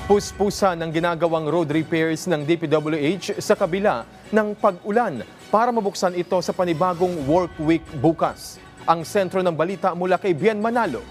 Puspusan ng ginagawang road repairs ng DPWH sa kabila ng pag-ulan para mabuksan ito sa panibagong work week bukas. Ang sentro ng balita mula kay Bien Manalo.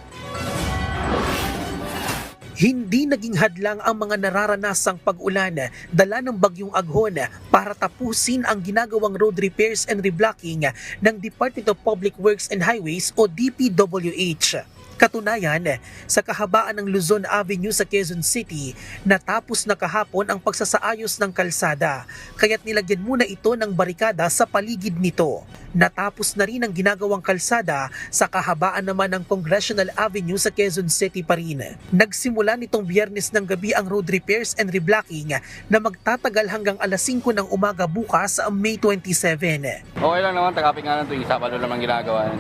Hindi naging hadlang ang mga nararanasang pag-ulan dala ng bagyong Aghon para tapusin ang ginagawang road repairs and reblocking ng Department of Public Works and Highways o DPWH. Katunayan, sa kahabaan ng Luzon Avenue sa Quezon City, natapos na kahapon ang pagsasaayos ng kalsada, kaya't nilagyan muna ito ng barikada sa paligid nito. Natapos na rin ang ginagawang kalsada sa kahabaan naman ng Congressional Avenue sa Quezon City pa rin. Nagsimula nitong Biyernes ng gabi ang road repairs and reblocking na magtatagal hanggang alas 5 ng umaga bukas, May 27. Okay lang naman, traffic nga lang tuwing Sabado naman ginagawa.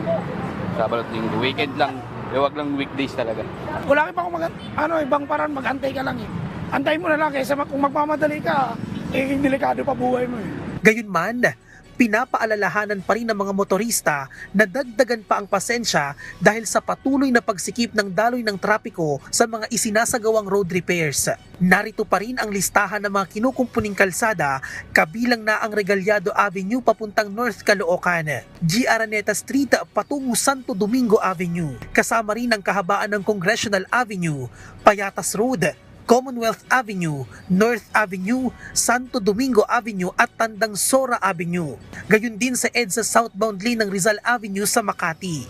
Sabado Linggo, weekend lang. Wag lang weekdays talaga. Wala pa kung ibang paraan, mag-antay ka lang eh. Antay mo na lang kaysa kung magmamadali ka, delikado pa buhay mo eh. Gayunman, pinapaalalahanan pa rin ng mga motorista na dagdagan pa ang pasensya dahil sa patuloy na pagsikip ng daloy ng trapiko sa mga isinasagawang road repairs. Narito pa rin ang listahan ng mga kinukumpuning kalsada, kabilang na ang Regalyado Avenue papuntang North Caloocan, G. Araneta Street patungo Santo Domingo Avenue, kasama rin ang kahabaan ng Congressional Avenue, Payatas Road, Commonwealth Avenue, North Avenue, Santo Domingo Avenue at Tandang Sora Avenue. Gayon din sa EDSA southbound lane ng Rizal Avenue sa Makati.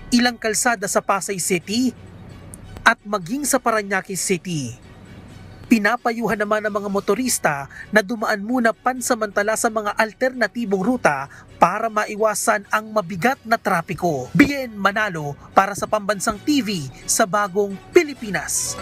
Ilang kalsada sa Pasay City at maging sa Parañaque City. Pinapayuhan naman ng mga motorista na dumaan muna pansamantala sa mga alternatibong ruta para maiwasan ang mabigat na trapiko. Bien Manalo para sa Pambansang TV sa Bagong Pilipinas.